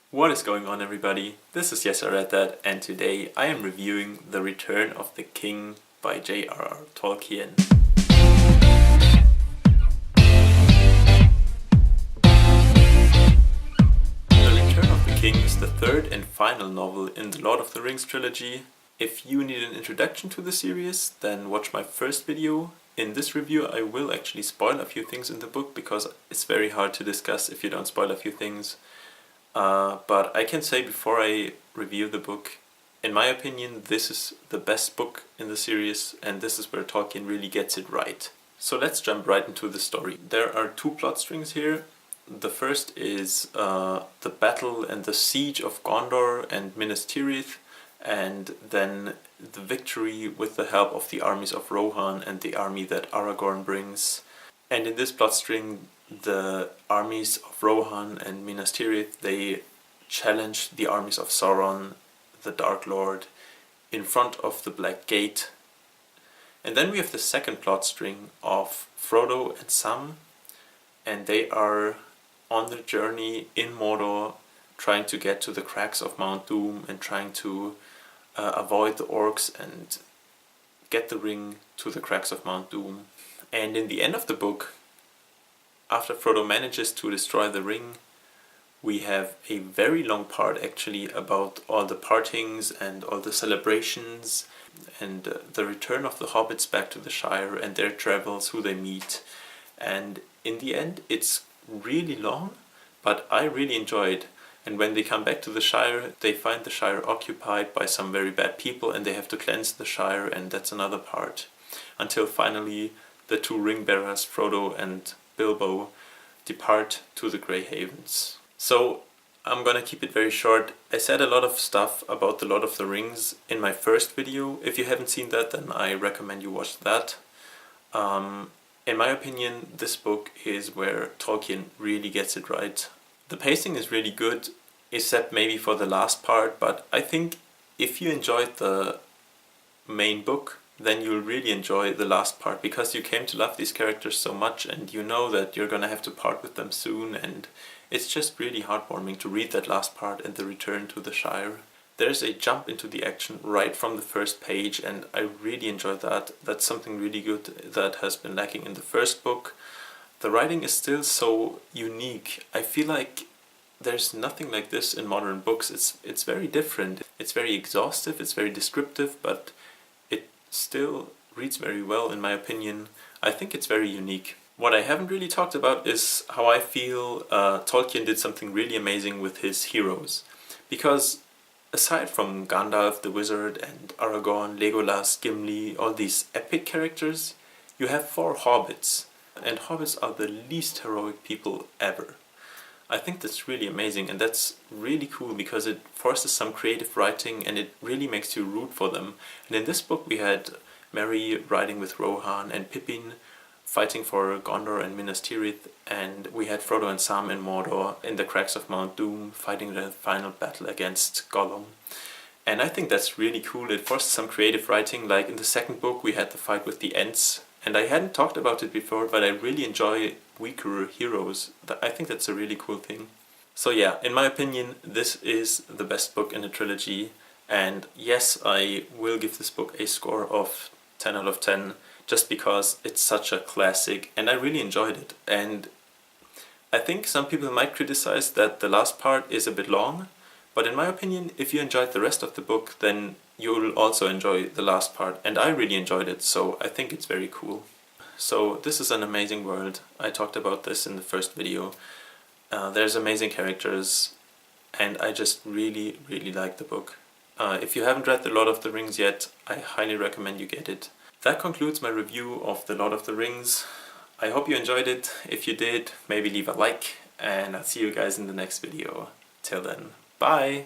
What is going on, everybody? This is Yes, I Read That, and today I am reviewing The Return of the King by J.R.R. Tolkien. The Return of the King is the third and final novel in the Lord of the Rings trilogy. If you need an introduction to the series, then watch my first video. In this review I will actually spoil a few things in the book because it's very hard to discuss if you don't spoil a few things. But I can say before I review the book, in my opinion, this is the best book in the series, and this is where Tolkien really gets it right. So let's jump right into the story. There are two plot strings here. The first is the battle and the siege of Gondor and Minas Tirith, and then the victory with the help of the armies of Rohan and the army that Aragorn brings. And in this plot string, the armies of Rohan and Minas Tirith, they challenge the armies of Sauron, the Dark Lord, in front of the Black Gate. And then we have the second plot string of Frodo and Sam, and they are on their journey in Mordor, trying to get to the cracks of Mount Doom and trying to avoid the orcs and get the ring to the cracks of Mount Doom. And in the end of the book, after Frodo manages to destroy the ring, we have a very long part actually about all the partings and all the celebrations and the return of the hobbits back to the Shire and their travels, who they meet. And in the end it's really long, but I really enjoy it. And when they come back to the Shire, they find the Shire occupied by some very bad people and they have to cleanse the Shire, and that's another part. Until finally the two ring bearers, Frodo and Bilbo, depart to the Grey Havens. So I'm gonna keep it very short. I said a lot of stuff about the Lord of the Rings in my first video. If you haven't seen that, then I recommend you watch that. In my opinion, this book is where Tolkien really gets it right. The pacing is really good, except maybe for the last part, but I think if you enjoyed the main book, then you'll really enjoy the last part, because you came to love these characters so much and you know that you're gonna have to part with them soon, and it's just really heartwarming to read that last part and the return to the Shire. There's a jump into the action right from the first page, and I really enjoyed that. That's something really good that has been lacking in the first book. The writing is still so unique. I feel like there's nothing like this in modern books. It's very different. It's very exhaustive, it's very descriptive, but it still reads very well in my opinion. I think it's very unique. What I haven't really talked about is how I feel Tolkien did something really amazing with his heroes. Because aside from Gandalf the Wizard and Aragorn, Legolas, Gimli, all these epic characters, you have 4 hobbits. And hobbits are the least heroic people ever. I think that's really amazing, and that's really cool because it forces some creative writing and it really makes you root for them. And in this book we had Merry riding with Rohan and Pippin fighting for Gondor and Minas Tirith, and we had Frodo and Sam in Mordor in the cracks of Mount Doom fighting the final battle against Gollum. And I think that's really cool. It forces some creative writing. Like in the second book we had the fight with the Ents, and I hadn't talked about it before, but I really enjoy weaker heroes. I think that's a really cool thing. So yeah, in my opinion, this is the best book in the trilogy. And yes, I will give this book a score of 10 out of 10, just because it's such a classic and I really enjoyed it. And I think some people might criticize that the last part is a bit long, but in my opinion, if you enjoyed the rest of the book, then you'll also enjoy the last part, and I really enjoyed it, so I think it's very cool. So this is an amazing world. I talked about this in the first video. There's amazing characters, and I just really like the book. If you haven't read The Lord of the Rings yet, I highly recommend you get it. That concludes my review of The Lord of the Rings. I hope you enjoyed it. If you did, maybe leave a like, and I'll see you guys in the next video. Till then, bye!